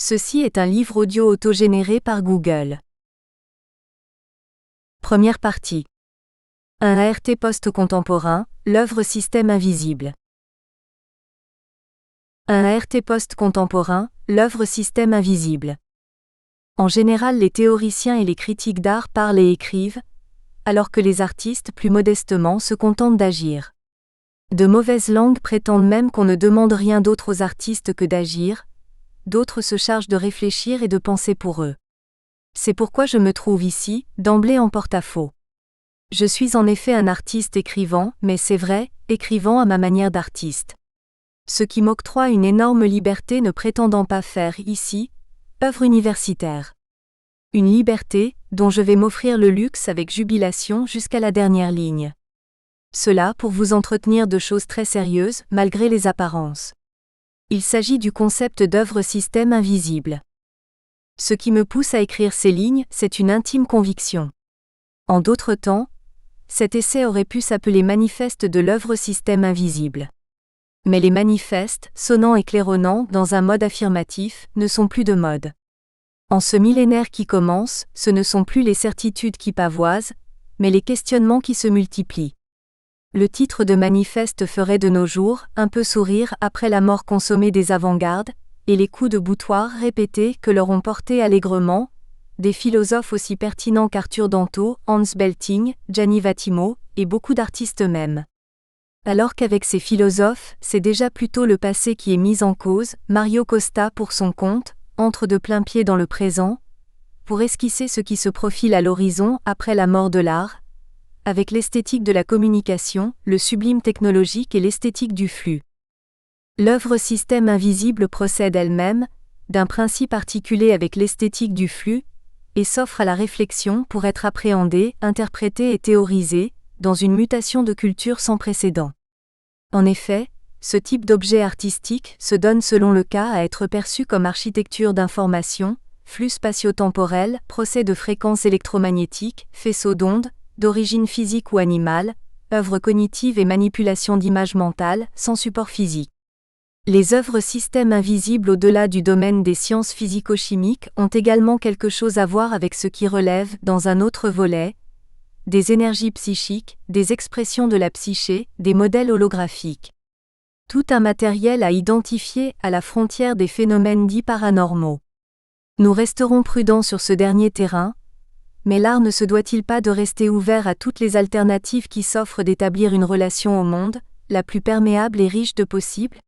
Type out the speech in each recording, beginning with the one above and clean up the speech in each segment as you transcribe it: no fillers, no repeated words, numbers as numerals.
Ceci est un livre audio autogénéré par Google. Première partie. Un ART post-contemporain, l'œuvre Système invisible. Un ART post-contemporain, l'œuvre Système invisible. En général, les théoriciens et les critiques d'art parlent et écrivent, alors que les artistes, plus modestement, se contentent d'agir. De mauvaises langues prétendent même qu'on ne demande rien d'autre aux artistes que d'agir, d'autres se chargent de réfléchir et de penser pour eux. C'est pourquoi je me trouve ici, d'emblée en porte-à-faux. Je suis en effet un artiste écrivant, mais c'est vrai, écrivant à ma manière d'artiste. Ce qui m'octroie une énorme liberté ne prétendant pas faire ici, œuvre universitaire. Une liberté, dont je vais m'offrir le luxe avec jubilation jusqu'à la dernière ligne. Cela pour vous entretenir de choses très sérieuses, malgré les apparences. Il s'agit du concept d'œuvre système invisible. Ce qui me pousse à écrire ces lignes, c'est une intime conviction. En d'autres temps, cet essai aurait pu s'appeler Manifeste de l'œuvre système invisible. Mais les manifestes, sonnants et claironnants dans un mode affirmatif, ne sont plus de mode. En ce millénaire qui commence, ce ne sont plus les certitudes qui pavoisent, mais les questionnements qui se multiplient. Le titre de manifeste ferait de nos jours un peu sourire après la mort consommée des avant-gardes, et les coups de boutoir répétés que leur ont portés allègrement des philosophes aussi pertinents qu'Arthur Danto, Hans Belting, Gianni Vattimo, et beaucoup d'artistes même. Alors qu'avec ces philosophes, c'est déjà plutôt le passé qui est mis en cause, Mario Costa pour son compte, entre de plein pied dans le présent, pour esquisser ce qui se profile à l'horizon après la mort de l'art, avec l'esthétique de la communication, le sublime technologique et l'esthétique du flux. L'œuvre système invisible procède elle-même d'un principe articulé avec l'esthétique du flux et s'offre à la réflexion pour être appréhendée, interprétée et théorisée dans une mutation de culture sans précédent. En effet, ce type d'objet artistique se donne selon le cas à être perçu comme architecture d'information, flux spatio-temporel, procès de fréquences électromagnétiques, faisceaux d'ondes, d'origine physique ou animale, œuvres cognitives et manipulation d'images mentales, sans support physique. Les œuvres systèmes invisibles au-delà du domaine des sciences physico-chimiques ont également quelque chose à voir avec ce qui relève, dans un autre volet, des énergies psychiques, des expressions de la psyché, des modèles holographiques. Tout un matériel à identifier à la frontière des phénomènes dits paranormaux. Nous resterons prudents sur ce dernier terrain, mais l'art ne se doit-il pas de rester ouvert à toutes les alternatives qui s'offrent d'établir une relation au monde, la plus perméable et riche de possible ?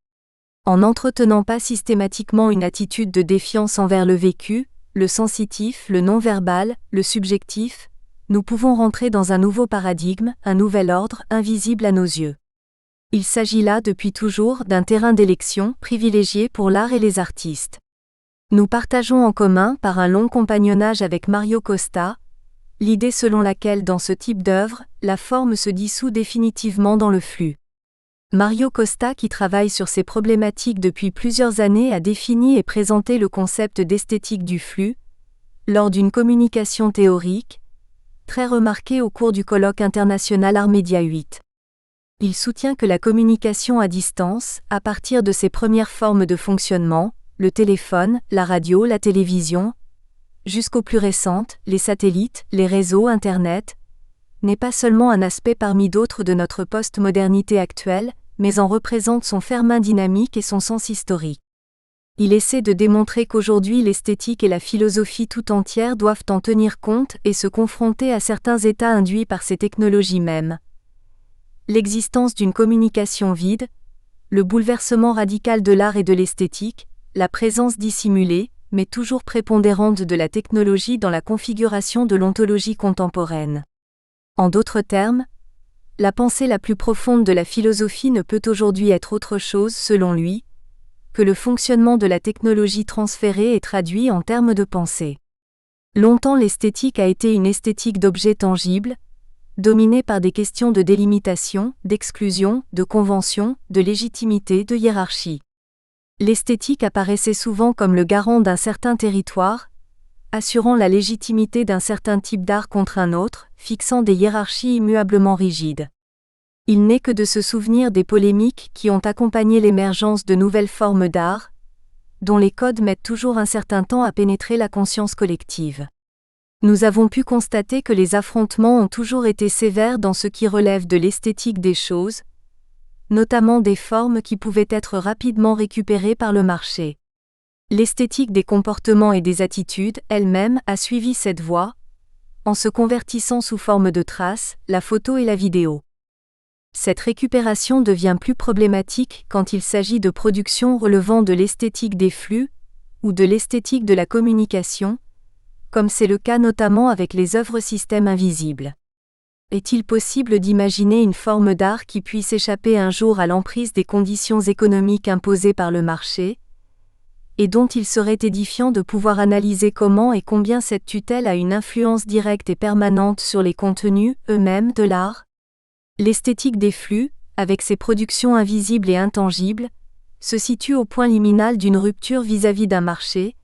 En n'entretenant pas systématiquement une attitude de défiance envers le vécu, le sensitif, le non-verbal, le subjectif, nous pouvons rentrer dans un nouveau paradigme, un nouvel ordre, invisible à nos yeux. Il s'agit là depuis toujours d'un terrain d'élection privilégié pour l'art et les artistes. Nous partageons en commun, par un long compagnonnage avec Mario Costa, l'idée selon laquelle dans ce type d'œuvre, la forme se dissout définitivement dans le flux. Mario Costa, qui travaille sur ces problématiques depuis plusieurs années, a défini et présenté le concept d'esthétique du flux, lors d'une communication théorique, très remarquée au cours du colloque international Art Media 8. Il soutient que la communication à distance, à partir de ses premières formes de fonctionnement, le téléphone, la radio, la télévision, jusqu'aux plus récentes, les satellites, les réseaux Internet, n'est pas seulement un aspect parmi d'autres de notre post-modernité actuelle, mais en représente son ferment dynamique et son sens historique. Il essaie de démontrer qu'aujourd'hui l'esthétique et la philosophie tout entière doivent en tenir compte et se confronter à certains états induits par ces technologies mêmes. L'existence d'une communication vide, le bouleversement radical de l'art et de l'esthétique, la présence dissimulée, mais toujours prépondérante de la technologie dans la configuration de l'ontologie contemporaine. En d'autres termes, la pensée la plus profonde de la philosophie ne peut aujourd'hui être autre chose, selon lui, que le fonctionnement de la technologie transférée et traduit en termes de pensée. Longtemps l'esthétique a été une esthétique d'objets tangibles, dominée par des questions de délimitation, d'exclusion, de convention, de légitimité, de hiérarchie. L'esthétique apparaissait souvent comme le garant d'un certain territoire, assurant la légitimité d'un certain type d'art contre un autre, fixant des hiérarchies immuablement rigides. Il n'est que de se souvenir des polémiques qui ont accompagné l'émergence de nouvelles formes d'art, dont les codes mettent toujours un certain temps à pénétrer la conscience collective. Nous avons pu constater que les affrontements ont toujours été sévères dans ce qui relève de l'esthétique des choses, notamment des formes qui pouvaient être rapidement récupérées par le marché. L'esthétique des comportements et des attitudes elle-même a suivi cette voie, en se convertissant sous forme de traces, la photo et la vidéo. Cette récupération devient plus problématique quand il s'agit de productions relevant de l'esthétique des flux, ou de l'esthétique de la communication, comme c'est le cas notamment avec les œuvres systèmes invisibles. Est-il possible d'imaginer une forme d'art qui puisse échapper un jour à l'emprise des conditions économiques imposées par le marché, et dont il serait édifiant de pouvoir analyser comment et combien cette tutelle a une influence directe et permanente sur les contenus eux-mêmes de l'art? L'esthétique des flux, avec ses productions invisibles et intangibles, se situe au point liminal d'une rupture vis-à-vis d'un marché,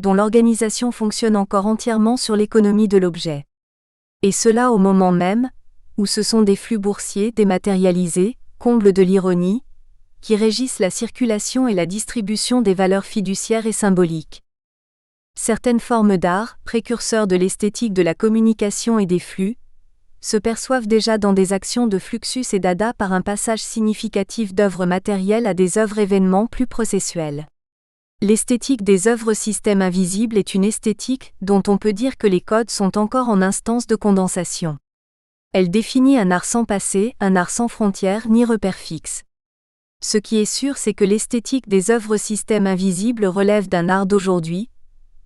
dont l'organisation fonctionne encore entièrement sur l'économie de l'objet. Et cela au moment même, où ce sont des flux boursiers dématérialisés, comble de l'ironie, qui régissent la circulation et la distribution des valeurs fiduciaires et symboliques. Certaines formes d'art, précurseurs de l'esthétique de la communication et des flux, se perçoivent déjà dans des actions de Fluxus et Dada par un passage significatif d'œuvres matérielles à des œuvres événements plus processuelles. L'esthétique des œuvres systèmes invisibles est une esthétique dont on peut dire que les codes sont encore en instance de condensation. Elle définit un art sans passé, un art sans frontières ni repères fixes. Ce qui est sûr, c'est que l'esthétique des œuvres systèmes invisibles relève d'un art d'aujourd'hui,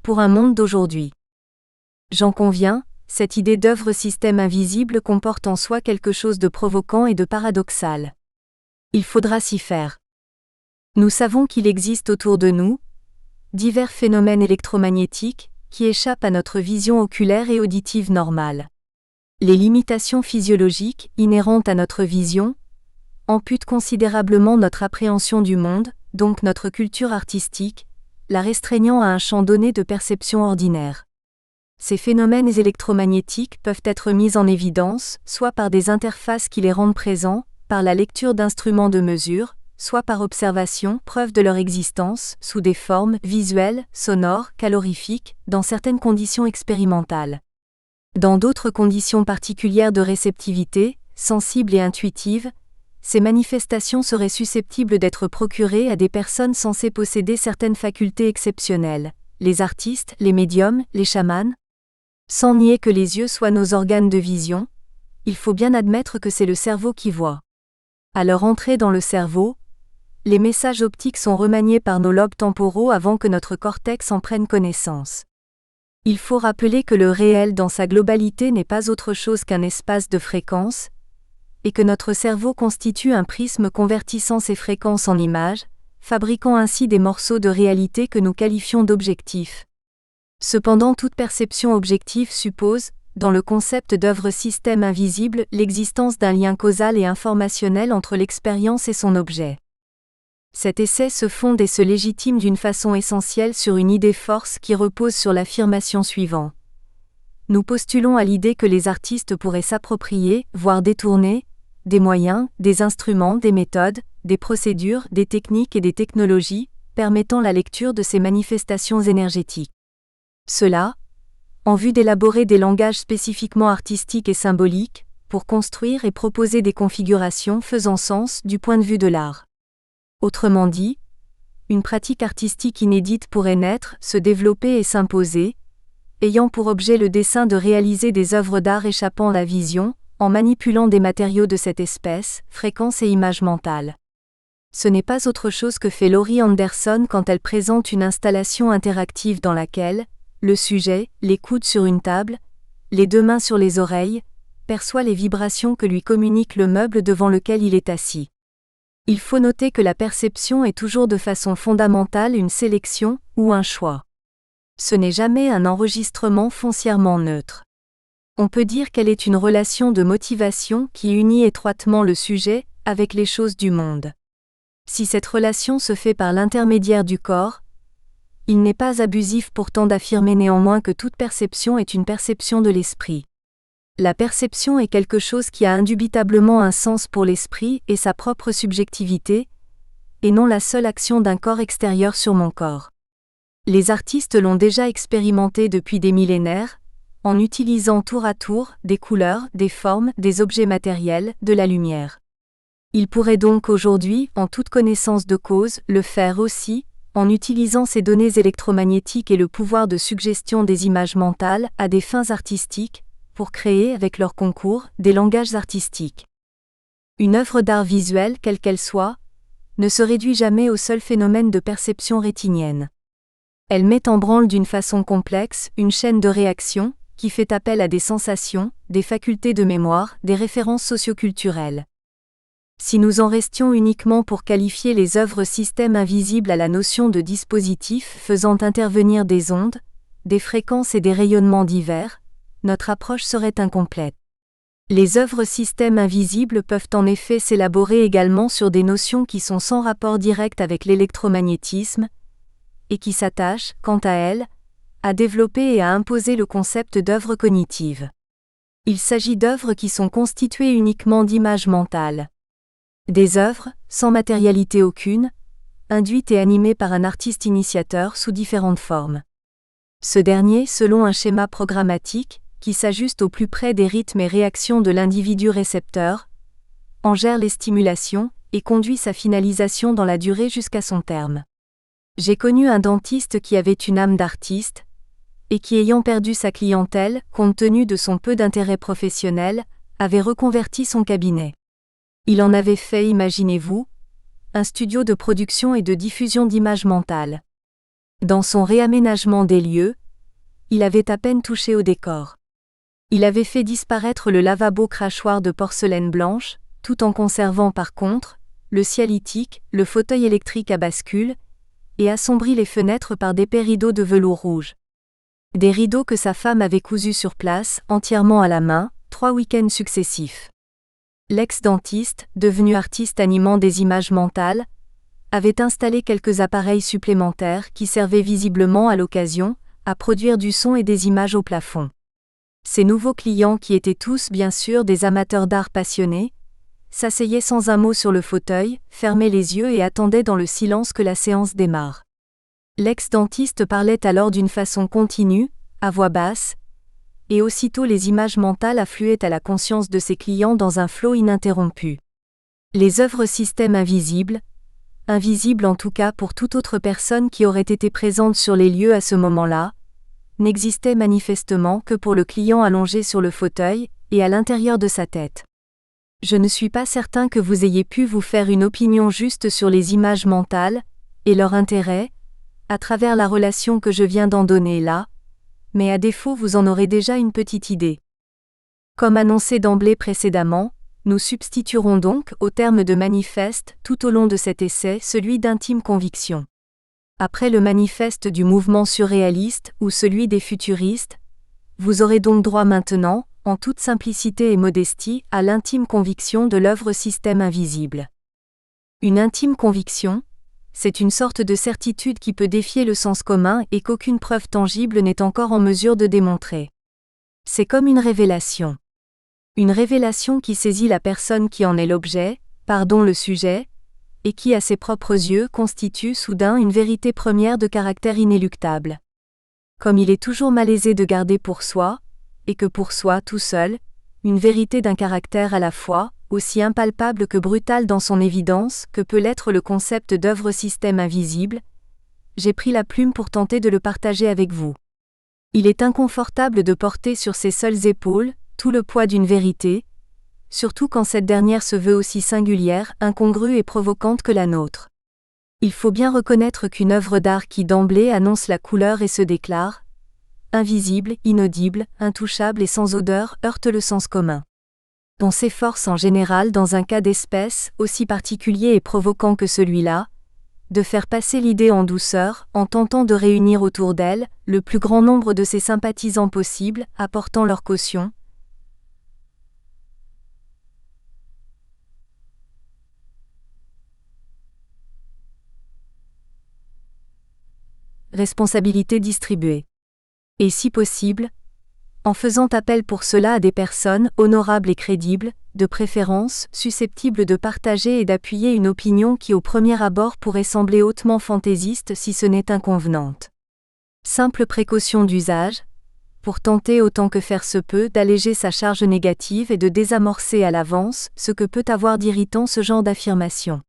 pour un monde d'aujourd'hui. J'en conviens, cette idée d'œuvre système invisible comporte en soi quelque chose de provoquant et de paradoxal. Il faudra s'y faire. Nous savons qu'il existe autour de nous divers phénomènes électromagnétiques qui échappent à notre vision oculaire et auditive normale. Les limitations physiologiques inhérentes à notre vision amputent considérablement notre appréhension du monde, donc notre culture artistique, la restreignant à un champ donné de perception ordinaire. Ces phénomènes électromagnétiques peuvent être mis en évidence, soit par des interfaces qui les rendent présents, par la lecture d'instruments de mesure, soit par observation, preuve de leur existence, sous des formes visuelles, sonores, calorifiques, dans certaines conditions expérimentales. Dans d'autres conditions particulières de réceptivité, sensibles et intuitives, ces manifestations seraient susceptibles d'être procurées à des personnes censées posséder certaines facultés exceptionnelles, les artistes, les médiums, les chamans. Sans nier que les yeux soient nos organes de vision, il faut bien admettre que c'est le cerveau qui voit. À leur entrée dans le cerveau, les messages optiques sont remaniés par nos lobes temporaux avant que notre cortex en prenne connaissance. Il faut rappeler que le réel dans sa globalité n'est pas autre chose qu'un espace de fréquences, et que notre cerveau constitue un prisme convertissant ces fréquences en images, fabriquant ainsi des morceaux de réalité que nous qualifions d'objectifs. Cependant, toute perception objective suppose, dans le concept d'œuvre système invisible, l'existence d'un lien causal et informationnel entre l'expérience et son objet. Cet essai se fonde et se légitime d'une façon essentielle sur une idée force qui repose sur l'affirmation suivante. Nous postulons à l'idée que les artistes pourraient s'approprier, voire détourner, des moyens, des instruments, des méthodes, des procédures, des techniques et des technologies, permettant la lecture de ces manifestations énergétiques. Cela, en vue d'élaborer des langages spécifiquement artistiques et symboliques, pour construire et proposer des configurations faisant sens du point de vue de l'art. Autrement dit, une pratique artistique inédite pourrait naître, se développer et s'imposer, ayant pour objet le dessein de réaliser des œuvres d'art échappant à la vision, en manipulant des matériaux de cette espèce, fréquences et images mentales. Ce n'est pas autre chose que fait Laurie Anderson quand elle présente une installation interactive dans laquelle, le sujet, les coudes sur une table, les deux mains sur les oreilles, perçoit les vibrations que lui communique le meuble devant lequel il est assis. Il faut noter que la perception est toujours de façon fondamentale une sélection, ou un choix. Ce n'est jamais un enregistrement foncièrement neutre. On peut dire qu'elle est une relation de motivation qui unit étroitement le sujet avec les choses du monde. Si cette relation se fait par l'intermédiaire du corps, il n'est pas abusif pourtant d'affirmer néanmoins que toute perception est une perception de l'esprit. La perception est quelque chose qui a indubitablement un sens pour l'esprit et sa propre subjectivité, et non la seule action d'un corps extérieur sur mon corps. Les artistes l'ont déjà expérimenté depuis des millénaires, en utilisant tour à tour des couleurs, des formes, des objets matériels, de la lumière. Ils pourraient donc aujourd'hui, en toute connaissance de cause, le faire aussi, en utilisant ces données électromagnétiques et le pouvoir de suggestion des images mentales à des fins artistiques, pour créer avec leur concours des langages artistiques. Une œuvre d'art visuel, quelle qu'elle soit, ne se réduit jamais au seul phénomène de perception rétinienne. Elle met en branle d'une façon complexe une chaîne de réactions, qui fait appel à des sensations, des facultés de mémoire, des références socioculturelles. Si nous en restions uniquement pour qualifier les œuvres systèmes invisibles à la notion de dispositifs faisant intervenir des ondes, des fréquences et des rayonnements divers, notre approche serait incomplète. Les œuvres systèmes invisibles peuvent en effet s'élaborer également sur des notions qui sont sans rapport direct avec l'électromagnétisme, et qui s'attachent, quant à elles, à développer et à imposer le concept d'œuvre cognitive. Il s'agit d'œuvres qui sont constituées uniquement d'images mentales. Des œuvres, sans matérialité aucune, induites et animées par un artiste initiateur sous différentes formes. Ce dernier, selon un schéma programmatique, qui s'ajuste au plus près des rythmes et réactions de l'individu récepteur, en gère les stimulations et conduit sa finalisation dans la durée jusqu'à son terme. J'ai connu un dentiste qui avait une âme d'artiste, et qui ayant perdu sa clientèle, compte tenu de son peu d'intérêt professionnel, avait reconverti son cabinet. Il en avait fait, imaginez-vous, un studio de production et de diffusion d'images mentales. Dans son réaménagement des lieux, il avait à peine touché au décor. Il avait fait disparaître le lavabo crachoir de porcelaine blanche, tout en conservant par contre, le cialytique, le fauteuil électrique à bascule, et assombri les fenêtres par d'épais rideaux de velours rouge. Des rideaux que sa femme avait cousus sur place, entièrement à la main, 3 week-ends successifs. L'ex-dentiste, devenu artiste animant des images mentales, avait installé quelques appareils supplémentaires qui servaient visiblement à l'occasion, à produire du son et des images au plafond. Ces nouveaux clients, qui étaient tous bien sûr des amateurs d'art passionnés, s'asseyaient sans un mot sur le fauteuil, fermaient les yeux et attendaient dans le silence que la séance démarre. L'ex-dentiste parlait alors d'une façon continue, à voix basse, et aussitôt les images mentales affluaient à la conscience de ses clients dans un flot ininterrompu. Les œuvres systèmes invisibles en tout cas pour toute autre personne qui aurait été présente sur les lieux à ce moment-là, n'existaient manifestement que pour le client allongé sur le fauteuil, et à l'intérieur de sa tête. Je ne suis pas certain que vous ayez pu vous faire une opinion juste sur les images mentales, et leur intérêt, à travers la relation que je viens d'en donner là, mais à défaut vous en aurez déjà une petite idée. Comme annoncé d'emblée précédemment, nous substituerons donc au terme de manifeste tout au long de cet essai celui d'intime conviction. Après le manifeste du mouvement surréaliste ou celui des futuristes, vous aurez donc droit maintenant, en toute simplicité et modestie, à l'intime conviction de l'œuvre système invisible. Une intime conviction, c'est une sorte de certitude qui peut défier le sens commun et qu'aucune preuve tangible n'est encore en mesure de démontrer. C'est comme une révélation. Une révélation qui saisit la personne qui en est l'objet, le sujet, et qui à ses propres yeux constitue soudain une vérité première de caractère inéluctable. Comme il est toujours malaisé de garder pour soi, et que pour soi tout seul, une vérité d'un caractère à la fois, aussi impalpable que brutal dans son évidence que peut l'être le concept d'œuvre système invisible, j'ai pris la plume pour tenter de le partager avec vous. Il est inconfortable de porter sur ses seules épaules tout le poids d'une vérité, surtout quand cette dernière se veut aussi singulière, incongrue et provocante que la nôtre. Il faut bien reconnaître qu'une œuvre d'art qui d'emblée annonce la couleur et se déclare invisible, inaudible, intouchable et sans odeur heurte le sens commun. On s'efforce en général dans un cas d'espèce aussi particulier et provoquant que celui-là, de faire passer l'idée en douceur, en tentant de réunir autour d'elle le plus grand nombre de ses sympathisants possible, apportant leur caution. Responsabilité distribuée. Et si possible, en faisant appel pour cela à des personnes honorables et crédibles, de préférence susceptibles de partager et d'appuyer une opinion qui au premier abord pourrait sembler hautement fantaisiste si ce n'est inconvenante. Simple précaution d'usage, pour tenter autant que faire se peut d'alléger sa charge négative et de désamorcer à l'avance ce que peut avoir d'irritant ce genre d'affirmation.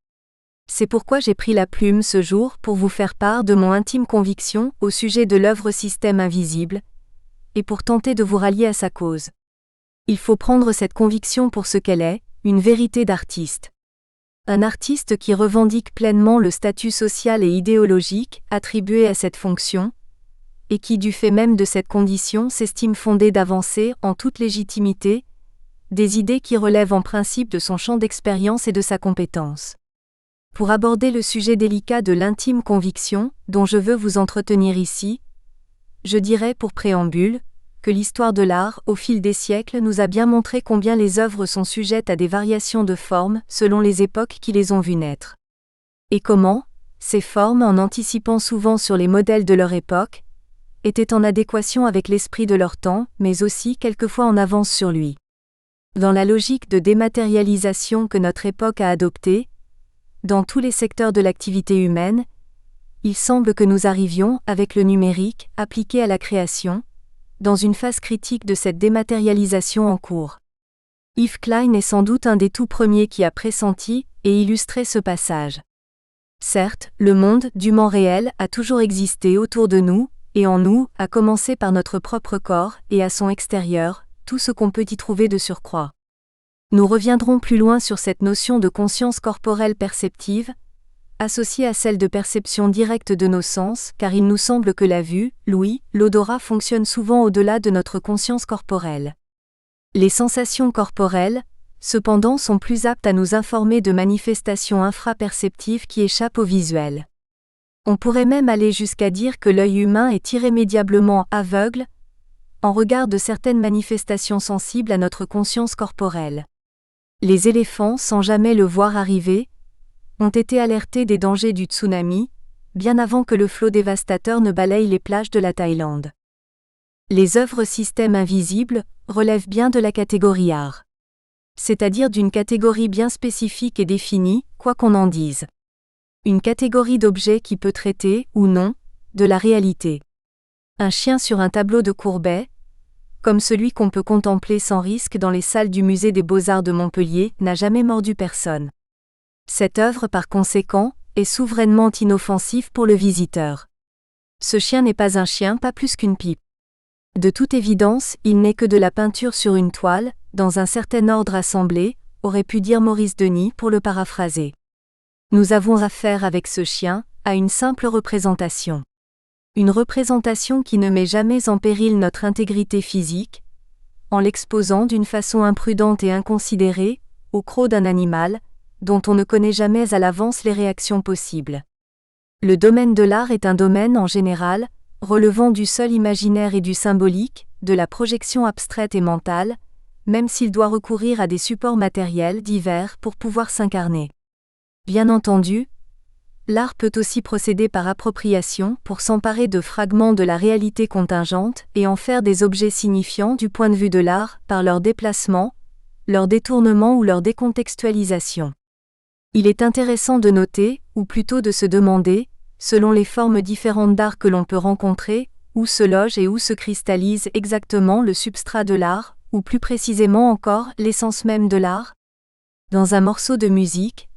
C'est pourquoi j'ai pris la plume ce jour pour vous faire part de mon intime conviction au sujet de l'œuvre Système Invisible, et pour tenter de vous rallier à sa cause. Il faut prendre cette conviction pour ce qu'elle est, une vérité d'artiste. Un artiste qui revendique pleinement le statut social et idéologique attribué à cette fonction, et qui du fait même de cette condition s'estime fondé d'avancer en toute légitimité des idées qui relèvent en principe de son champ d'expérience et de sa compétence. Pour aborder le sujet délicat de l'intime conviction dont je veux vous entretenir ici, je dirais pour préambule que l'histoire de l'art au fil des siècles nous a bien montré combien les œuvres sont sujettes à des variations de forme selon les époques qui les ont vues naître. Et comment, ces formes en anticipant souvent sur les modèles de leur époque, étaient en adéquation avec l'esprit de leur temps, mais aussi quelquefois en avance sur lui. Dans la logique de dématérialisation que notre époque a adoptée, dans tous les secteurs de l'activité humaine, il semble que nous arrivions, avec le numérique, appliqué à la création, dans une phase critique de cette dématérialisation en cours. Yves Klein est sans doute un des tout premiers qui a pressenti et illustré ce passage. Certes, le monde dûment réel a toujours existé autour de nous, et en nous, à commencer par notre propre corps, et à son extérieur, tout ce qu'on peut y trouver de surcroît. Nous reviendrons plus loin sur cette notion de conscience corporelle perceptive, associée à celle de perception directe de nos sens, car il nous semble que la vue, l'ouïe, l'odorat fonctionnent souvent au-delà de notre conscience corporelle. Les sensations corporelles, cependant, sont plus aptes à nous informer de manifestations infraperceptives qui échappent au visuel. On pourrait même aller jusqu'à dire que l'œil humain est irrémédiablement aveugle en regard de certaines manifestations sensibles à notre conscience corporelle. Les éléphants, sans jamais le voir arriver, ont été alertés des dangers du tsunami, bien avant que le flot dévastateur ne balaye les plages de la Thaïlande. Les œuvres Système Invisible relèvent bien de la catégorie art. C'est-à-dire d'une catégorie bien spécifique et définie, quoi qu'on en dise. Une catégorie d'objets qui peut traiter, ou non, de la réalité. Un chien sur un tableau de Courbet, comme celui qu'on peut contempler sans risque dans les salles du musée des Beaux-Arts de Montpellier, n'a jamais mordu personne. Cette œuvre, par conséquent, est souverainement inoffensive pour le visiteur. Ce chien n'est pas un chien, pas plus qu'une pipe. De toute évidence, il n'est que de la peinture sur une toile, dans un certain ordre assemblé, aurait pu dire Maurice Denis pour le paraphraser. Nous avons affaire avec ce chien, à une simple représentation. Une représentation qui ne met jamais en péril notre intégrité physique, en l'exposant d'une façon imprudente et inconsidérée, au croc d'un animal, dont on ne connaît jamais à l'avance les réactions possibles. Le domaine de l'art est un domaine en général, relevant du seul imaginaire et du symbolique, de la projection abstraite et mentale, même s'il doit recourir à des supports matériels divers pour pouvoir s'incarner. Bien entendu, l'art peut aussi procéder par appropriation pour s'emparer de fragments de la réalité contingente et en faire des objets signifiants du point de vue de l'art par leur déplacement, leur détournement ou leur décontextualisation. Il est intéressant de noter, ou plutôt de se demander, selon les formes différentes d'art que l'on peut rencontrer, où se loge et où se cristallise exactement le substrat de l'art, ou plus précisément encore l'essence même de l'art. Dans un morceau de musique,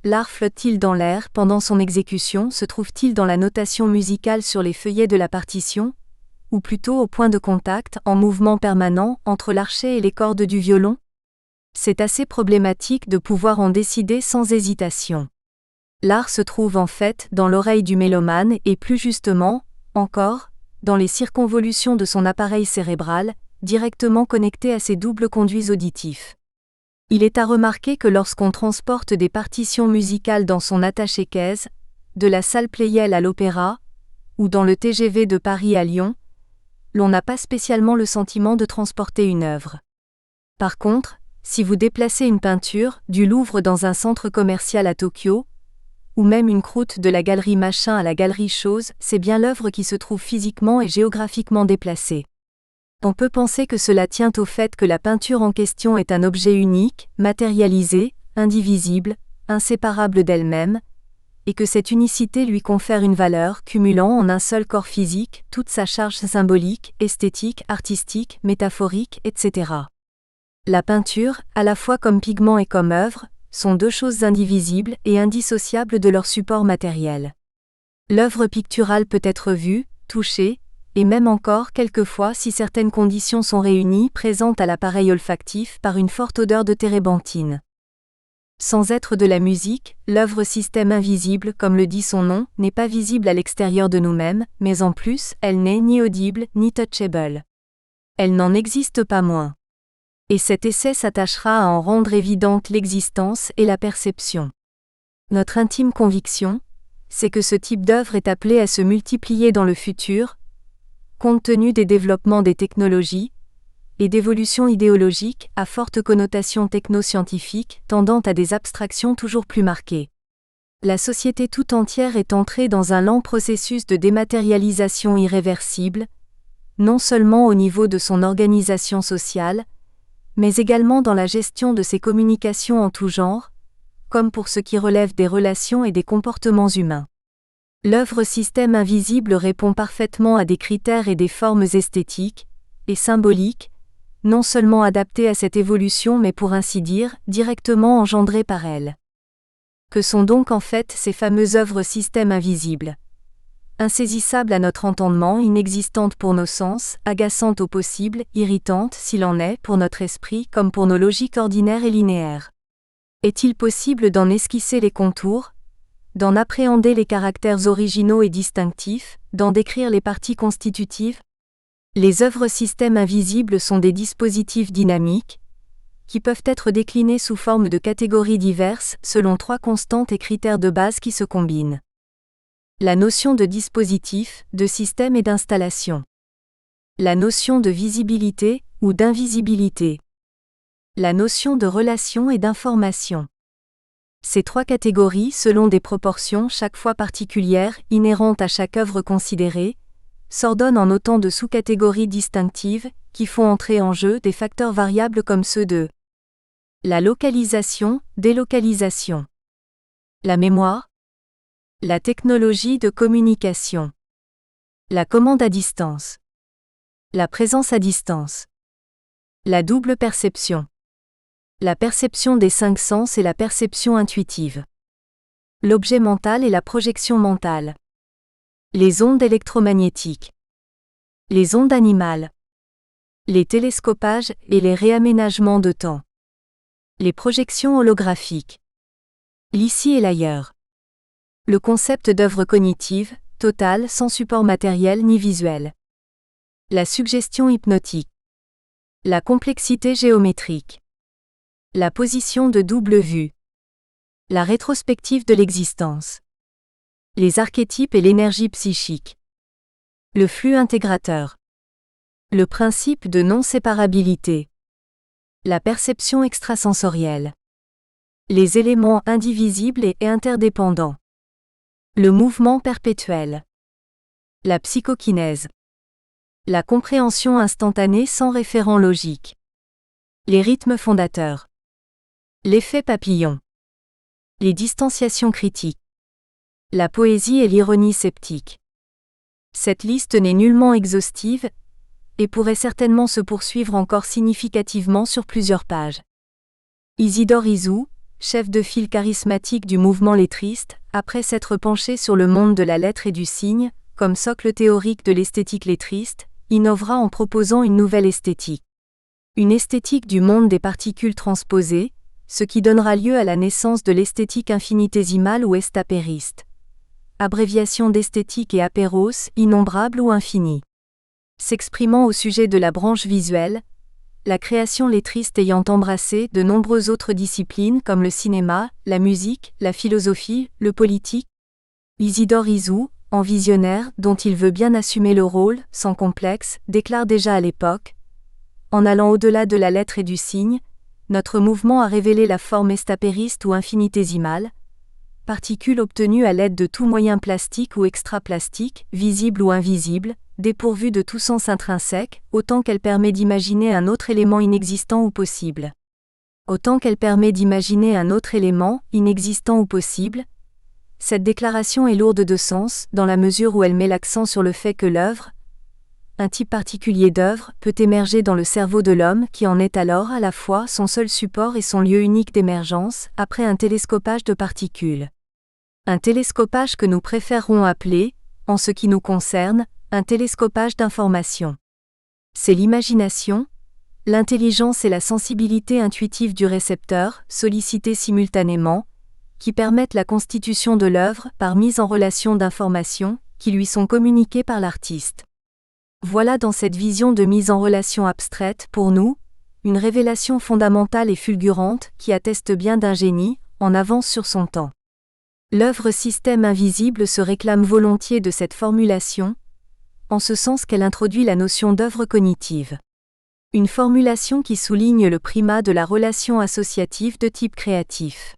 l'art flotte-t-il dans l'air pendant son exécution, se trouve-t-il dans la notation musicale sur les feuillets de la partition, ou plutôt au point de contact, en mouvement permanent, entre l'archet et les cordes du violon? C'est assez problématique de pouvoir en décider sans hésitation. L'art se trouve en fait dans l'oreille du mélomane et plus justement, encore, dans les circonvolutions de son appareil cérébral, directement connecté à ses doubles conduits auditifs. Il est à remarquer que lorsqu'on transporte des partitions musicales dans son attaché-caisse, de la salle Pleyel à l'opéra, ou dans le TGV de Paris à Lyon, l'on n'a pas spécialement le sentiment de transporter une œuvre. Par contre, si vous déplacez une peinture du Louvre dans un centre commercial à Tokyo, ou même une croûte de la galerie Machin à la galerie Chose, c'est bien l'œuvre qui se trouve physiquement et géographiquement déplacée. On peut penser que cela tient au fait que la peinture en question est un objet unique, matérialisé, indivisible, inséparable d'elle-même, et que cette unicité lui confère une valeur cumulant en un seul corps physique toute sa charge symbolique, esthétique, artistique, métaphorique, etc. La peinture, à la fois comme pigment et comme œuvre, sont deux choses indivisibles et indissociables de leur support matériel. L'œuvre picturale peut être vue, touchée, et même encore quelquefois si certaines conditions sont réunies présente à l'appareil olfactif par une forte odeur de térébenthine. Sans être de la musique, l'œuvre système invisible, comme le dit son nom, n'est pas visible à l'extérieur de nous-mêmes, mais en plus, elle n'est ni audible ni touchable. Elle n'en existe pas moins. Et cet essai s'attachera à en rendre évidente l'existence et la perception. Notre intime conviction, c'est que ce type d'œuvre est appelé à se multiplier dans le futur, compte tenu des développements des technologies et d'évolutions idéologiques à forte connotation technoscientifique tendant à des abstractions toujours plus marquées. La société tout entière est entrée dans un lent processus de dématérialisation irréversible, non seulement au niveau de son organisation sociale, mais également dans la gestion de ses communications en tout genre, comme pour ce qui relève des relations et des comportements humains. L'œuvre système invisible répond parfaitement à des critères et des formes esthétiques et symboliques, non seulement adaptées à cette évolution mais pour ainsi dire, directement engendrées par elle. Que sont donc en fait ces fameuses œuvres système invisibles ? Insaisissables à notre entendement, inexistantes pour nos sens, agaçantes au possible, irritantes s'il en est pour notre esprit comme pour nos logiques ordinaires et linéaires. Est-il possible d'en esquisser les contours, d'en appréhender les caractères originaux et distinctifs, d'en décrire les parties constitutives ? Les œuvres système invisibles sont des dispositifs dynamiques, qui peuvent être déclinés sous forme de catégories diverses selon trois constantes et critères de base qui se combinent. La notion de dispositif, de système et d'installation. La notion de visibilité ou d'invisibilité. La notion de relation et d'information. Ces trois catégories, selon des proportions chaque fois particulières, inhérentes à chaque œuvre considérée, s'ordonnent en autant de sous-catégories distinctives, qui font entrer en jeu des facteurs variables comme ceux de la localisation, délocalisation, la mémoire, la technologie de communication, la commande à distance, la présence à distance, la double perception, la perception des cinq sens et la perception intuitive, l'objet mental et la projection mentale, les ondes électromagnétiques, les ondes animales, les télescopages et les réaménagements de temps, les projections holographiques, l'ici et l'ailleurs, le concept d'œuvre cognitive, totale sans support matériel ni visuel, la suggestion hypnotique, la complexité géométrique, la position de double vue, la rétrospective de l'existence, les archétypes et l'énergie psychique, le flux intégrateur, le principe de non-séparabilité, la perception extrasensorielle, les éléments indivisibles et interdépendants, le mouvement perpétuel, la psychokinèse, la compréhension instantanée sans référent logique, les rythmes fondateurs, l'effet papillon, les distanciations critiques, la poésie et l'ironie sceptique. Cette liste n'est nullement exhaustive et pourrait certainement se poursuivre encore significativement sur plusieurs pages. Isidore Isou, chef de file charismatique du mouvement lettriste, après s'être penché sur le monde de la lettre et du signe, comme socle théorique de l'esthétique lettriste, innovera en proposant une nouvelle esthétique. Une esthétique du monde des particules transposées, ce qui donnera lieu à la naissance de l'esthétique infinitésimale ou estapériste. Abréviation d'esthétique et apéros, innombrable ou infini. S'exprimant au sujet de la branche visuelle, la création lettriste ayant embrassé de nombreuses autres disciplines comme le cinéma, la musique, la philosophie, le politique, Isidore Isou, en visionnaire dont il veut bien assumer le rôle, sans complexe, déclare déjà à l'époque « En allant au-delà de la lettre et du signe, notre mouvement a révélé la forme estapériste ou infinitésimale, particule obtenue à l'aide de tout moyen plastique ou extra-plastique, visible ou invisible, dépourvue de tout sens intrinsèque, autant qu'elle permet d'imaginer un autre élément inexistant ou possible. Autant qu'elle permet d'imaginer un autre élément, inexistant ou possible, cette déclaration est lourde de sens, dans la mesure où elle met l'accent sur le fait que l'œuvre, un type particulier d'œuvre, peut émerger dans le cerveau de l'homme qui en est alors à la fois son seul support et son lieu unique d'émergence, après un télescopage de particules. Un télescopage que nous préférerons appeler, en ce qui nous concerne, un télescopage d'information. C'est l'imagination, l'intelligence et la sensibilité intuitive du récepteur, sollicitées simultanément, qui permettent la constitution de l'œuvre par mise en relation d'informations qui lui sont communiquées par l'artiste. Voilà dans cette vision de mise en relation abstraite, pour nous, une révélation fondamentale et fulgurante qui atteste bien d'un génie, en avance sur son temps. L'œuvre système invisible se réclame volontiers de cette formulation, en ce sens qu'elle introduit la notion d'œuvre cognitive. Une formulation qui souligne le primat de la relation associative de type créatif.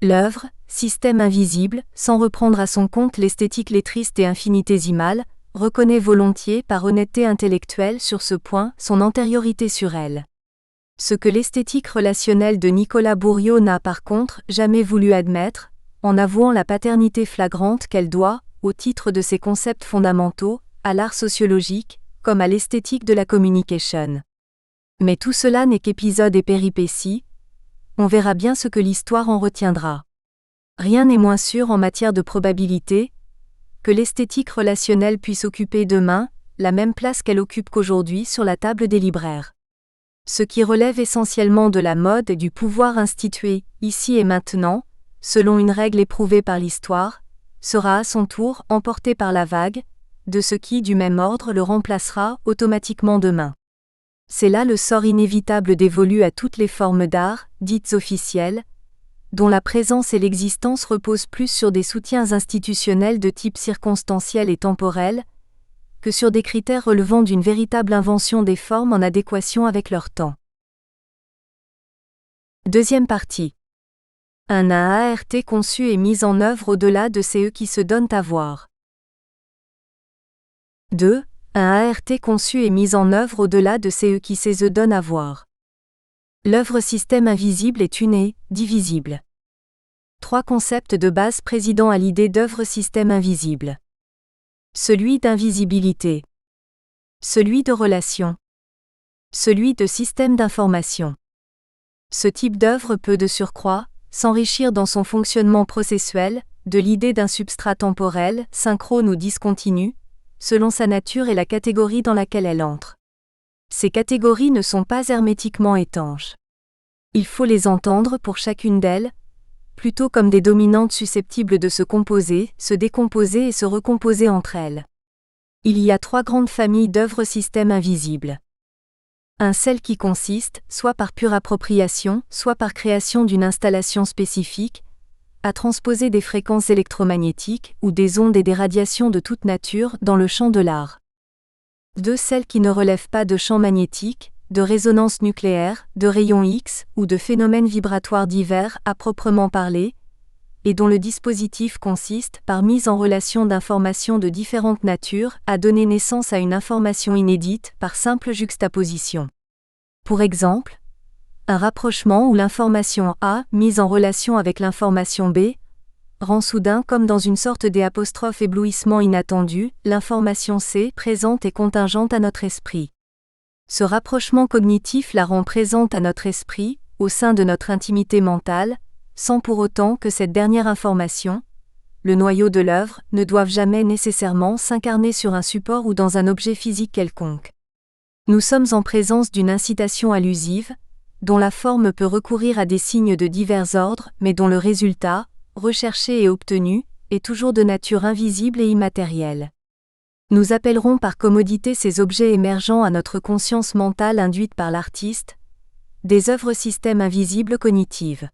L'œuvre, système invisible, sans reprendre à son compte l'esthétique lettriste et infinitésimale, reconnaît volontiers par honnêteté intellectuelle sur ce point son antériorité sur elle. Ce que l'esthétique relationnelle de Nicolas Bourriaud n'a par contre jamais voulu admettre, en avouant la paternité flagrante qu'elle doit, au titre de ses concepts fondamentaux, à l'art sociologique, comme à l'esthétique de la communication. Mais tout cela n'est qu'épisode et péripéties, on verra bien ce que l'histoire en retiendra. Rien n'est moins sûr en matière de probabilité, que l'esthétique relationnelle puisse occuper demain, la même place qu'elle occupe qu'aujourd'hui sur la table des libraires. Ce qui relève essentiellement de la mode et du pouvoir institué, ici et maintenant, selon une règle éprouvée par l'histoire, sera à son tour emporté par la vague, de ce qui du même ordre le remplacera automatiquement demain. C'est là le sort inévitable dévolu à toutes les formes d'art, dites officielles, dont la présence et l'existence reposent plus sur des soutiens institutionnels de type circonstanciel et temporel, que sur des critères relevant d'une véritable invention des formes en adéquation avec leur temps. Deuxième partie. Un ART conçu et mis en œuvre au-delà de ceux qui se donnent à voir. 2. Un ART conçu et mis en œuvre au-delà de ceux qui se donnent à voir. L'œuvre système invisible est une et divisible. 3 concepts de base président à l'idée d'œuvre système invisible. Celui d'invisibilité. Celui de relation. Celui de système d'information. Ce type d'œuvre peut de surcroît s'enrichir dans son fonctionnement processuel de l'idée d'un substrat temporel, synchrone ou discontinu, selon sa nature et la catégorie dans laquelle elle entre. Ces catégories ne sont pas hermétiquement étanches. Il faut les entendre pour chacune d'elles, plutôt comme des dominantes susceptibles de se composer, se décomposer et se recomposer entre elles. Il y a 3 grandes familles d'œuvres système invisibles. 1. Celle qui consiste, soit par pure appropriation, soit par création d'une installation spécifique, à transposer des fréquences électromagnétiques ou des ondes et des radiations de toute nature dans le champ de l'art. 2. Celle qui ne relève pas de champ magnétique, de résonance nucléaire, de rayons X ou de phénomènes vibratoires divers à proprement parler, et dont le dispositif consiste par mise en relation d'informations de différentes natures à donner naissance à une information inédite par simple juxtaposition. Pour exemple, un rapprochement où l'information A, mise en relation avec l'information B, rend soudain comme dans une sorte d'éblouissement inattendu, l'information C présente et contingente à notre esprit. Ce rapprochement cognitif la rend présente à notre esprit, au sein de notre intimité mentale, sans pour autant que cette dernière information, le noyau de l'œuvre, ne doive jamais nécessairement s'incarner sur un support ou dans un objet physique quelconque. Nous sommes en présence d'une incitation allusive, dont la forme peut recourir à des signes de divers ordres, mais dont le résultat, recherché et obtenu, est toujours de nature invisible et immatérielle. Nous appellerons par commodité ces objets émergents à notre conscience mentale induite par l'artiste, des œuvres système invisibles cognitives.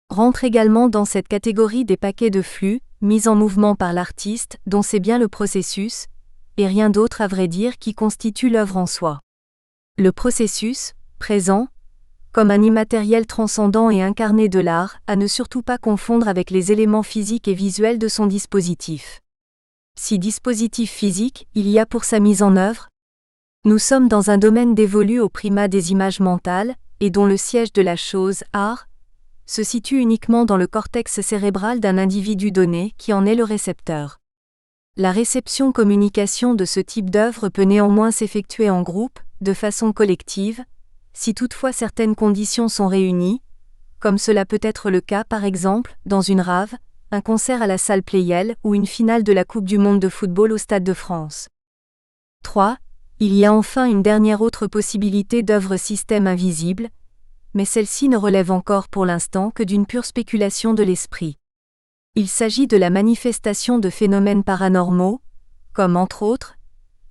Rentrent également dans cette catégorie des paquets de flux, mis en mouvement par l'artiste, dont c'est bien le processus, et rien d'autre à vrai dire qui constitue l'œuvre en soi. Le processus, présent, comme un immatériel transcendant et incarné de l'art, à ne surtout pas confondre avec les éléments physiques et visuels de son dispositif. Si dispositif physique il y a pour sa mise en œuvre? Nous sommes dans un domaine dévolu au primat des images mentales, et dont le siège de la chose, art, se situe uniquement dans le cortex cérébral d'un individu donné qui en est le récepteur. La réception-communication de ce type d'œuvre peut néanmoins s'effectuer en groupe, de façon collective, si toutefois certaines conditions sont réunies, comme cela peut être le cas par exemple dans une rave, un concert à la salle Pleyel ou une finale de la Coupe du monde de football au Stade de France. 3. Il y a enfin une dernière autre possibilité d'œuvre système invisible, mais celle-ci ne relève encore pour l'instant que d'une pure spéculation de l'esprit. Il s'agit de la manifestation de phénomènes paranormaux, comme entre autres,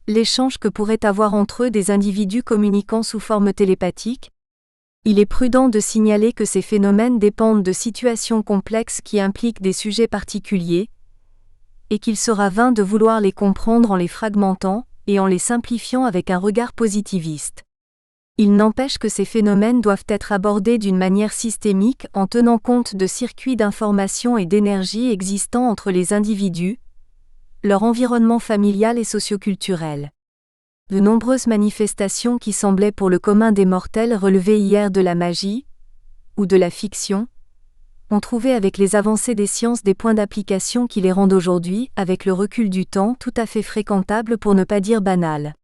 l'échange que pourraient avoir entre eux des individus communiquant sous forme télépathique. Il est prudent de signaler que ces phénomènes dépendent de situations complexes qui impliquent des sujets particuliers, et qu'il sera vain de vouloir les comprendre en les fragmentant et en les simplifiant avec un regard positiviste. Il n'empêche que ces phénomènes doivent être abordés d'une manière systémique en tenant compte de circuits d'information et d'énergie existants entre les individus, leur environnement familial et socioculturel. De nombreuses manifestations qui semblaient pour le commun des mortels relever hier de la magie, ou de la fiction, ont trouvé avec les avancées des sciences des points d'application qui les rendent aujourd'hui, avec le recul du temps, tout à fait fréquentables pour ne pas dire banales.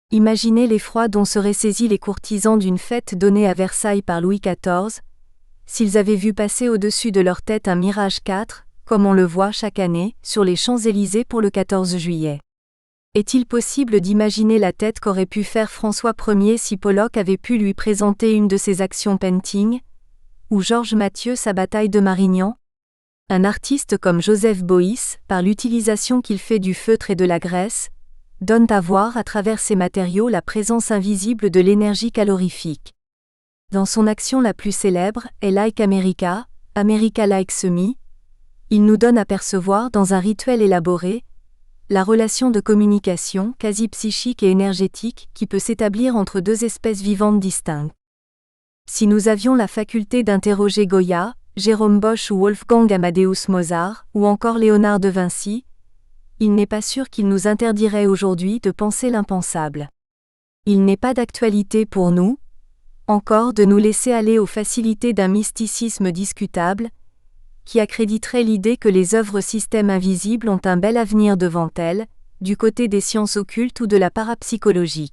Imaginez l'effroi dont seraient saisis les courtisans d'une fête donnée à Versailles par Louis XIV, s'ils avaient vu passer au-dessus de leur tête un Mirage 4, comme on le voit chaque année, sur les Champs-Élysées pour le 14 juillet. Est-il possible d'imaginer la tête qu'aurait pu faire François Ier si Pollock avait pu lui présenter une de ses actions painting, ou Georges Mathieu sa bataille de Marignan? Un artiste comme Joseph Beuys, par l'utilisation qu'il fait du feutre et de la graisse, donne à voir à travers ces matériaux la présence invisible de l'énergie calorifique. Dans son action la plus célèbre, est Like America, America Likes Me, il nous donne à percevoir dans un rituel élaboré, la relation de communication quasi psychique et énergétique qui peut s'établir entre deux espèces vivantes distinctes. Si nous avions la faculté d'interroger Goya, Jérôme Bosch ou Wolfgang Amadeus Mozart, ou encore Léonard de Vinci, il n'est pas sûr qu'il nous interdirait aujourd'hui de penser l'impensable. Il n'est pas d'actualité pour nous, encore de nous laisser aller aux facilités d'un mysticisme discutable, qui accréditerait l'idée que les œuvres systèmes invisibles ont un bel avenir devant elles, du côté des sciences occultes ou de la parapsychologie.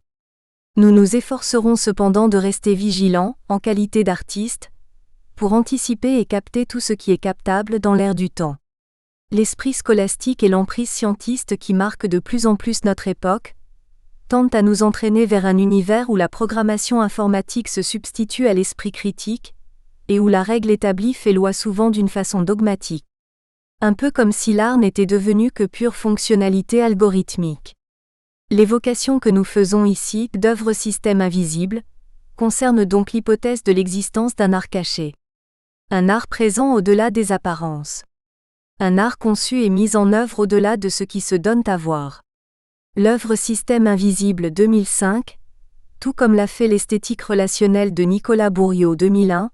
Nous nous efforcerons cependant de rester vigilants, en qualité d'artistes, pour anticiper et capter tout ce qui est captable dans l'air du temps. L'esprit scolastique et l'emprise scientiste qui marquent de plus en plus notre époque, tendent à nous entraîner vers un univers où la programmation informatique se substitue à l'esprit critique, et où la règle établie fait loi souvent d'une façon dogmatique. Un peu comme si l'art n'était devenu que pure fonctionnalité algorithmique. L'évocation que nous faisons ici, d'œuvres systèmes invisibles, concerne donc l'hypothèse de l'existence d'un art caché. Un art présent au-delà des apparences. Un art conçu et mis en œuvre au-delà de ce qui se donne à voir. L'œuvre Système invisible 2005, tout comme l'a fait l'esthétique relationnelle de Nicolas Bourriaud 2001,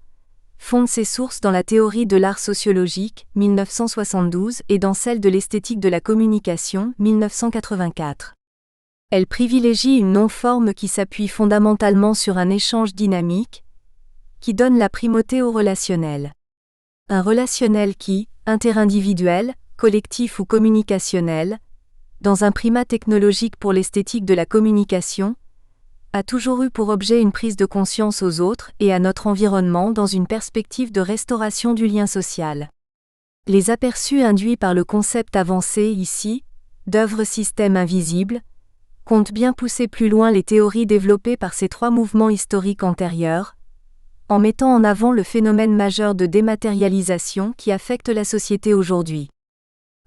fonde ses sources dans la théorie de l'art sociologique 1972 et dans celle de l'esthétique de la communication 1984. Elle privilégie une non-forme qui s'appuie fondamentalement sur un échange dynamique, qui donne la primauté au relationnel. Un relationnel qui, interindividuel, collectif ou communicationnel, dans un primat technologique pour l'esthétique de la communication, a toujours eu pour objet une prise de conscience aux autres et à notre environnement dans une perspective de restauration du lien social. Les aperçus induits par le concept avancé ici, d'œuvres systèmes invisibles, comptent bien pousser plus loin les théories développées par ces trois mouvements historiques antérieurs, en mettant en avant le phénomène majeur de dématérialisation qui affecte la société aujourd'hui.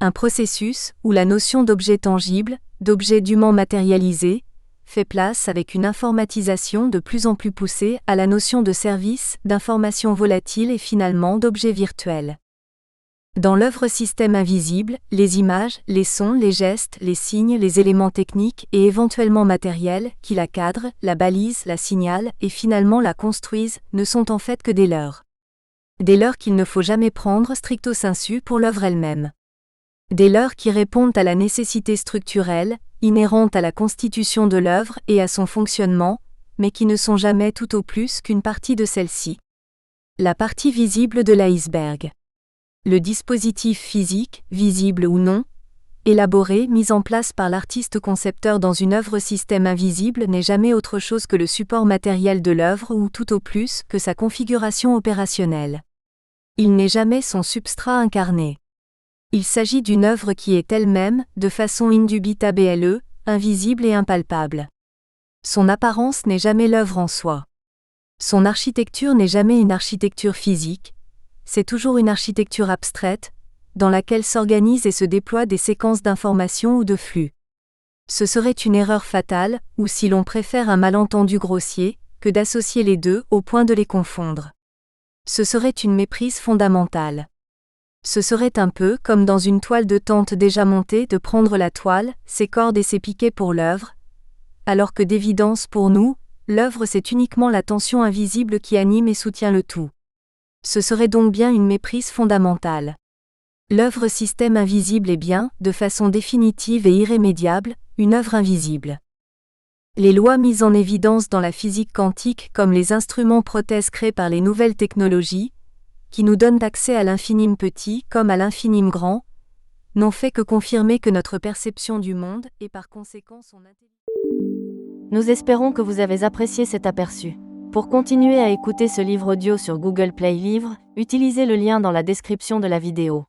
Un processus où la notion d'objet tangible, d'objet dûment matérialisé, fait place avec une informatisation de plus en plus poussée à la notion de service, d'information volatile et finalement d'objet virtuel. Dans l'œuvre système invisible, les images, les sons, les gestes, les signes, les éléments techniques et éventuellement matériels, qui la cadrent, la balisent, la signalent et finalement la construisent, ne sont en fait que des leurres. Des leurres qu'il ne faut jamais prendre stricto sensu pour l'œuvre elle-même. Des leurres qui répondent à la nécessité structurelle, inhérente à la constitution de l'œuvre et à son fonctionnement, mais qui ne sont jamais tout au plus qu'une partie de celle-ci. La partie visible de l'iceberg. Le dispositif physique, visible ou non, élaboré, mis en place par l'artiste concepteur dans une œuvre système invisible n'est jamais autre chose que le support matériel de l'œuvre ou tout au plus que sa configuration opérationnelle. Il n'est jamais son substrat incarné. Il s'agit d'une œuvre qui est elle-même, de façon indubitable, invisible et impalpable. Son apparence n'est jamais l'œuvre en soi. Son architecture n'est jamais une architecture physique, c'est toujours une architecture abstraite, dans laquelle s'organisent et se déploient des séquences d'informations ou de flux. Ce serait une erreur fatale, ou si l'on préfère un malentendu grossier, que d'associer les deux au point de les confondre. Ce serait une méprise fondamentale. Ce serait un peu comme dans une toile de tente déjà montée de prendre la toile, ses cordes et ses piquets pour l'œuvre, alors que d'évidence pour nous, l'œuvre c'est uniquement la tension invisible qui anime et soutient le tout. Ce serait donc bien une méprise fondamentale. L'œuvre système invisible est bien, de façon définitive et irrémédiable, une œuvre invisible. Les lois mises en évidence dans la physique quantique comme les instruments prothèses créés par les nouvelles technologies, qui nous donnent accès à l'infime petit comme à l'infime grand, n'ont fait que confirmer que notre perception du monde et par conséquent son intelligence. Nous espérons que vous avez apprécié cet aperçu. Pour continuer à écouter ce livre audio sur Google Play Livres, utilisez le lien dans la description de la vidéo.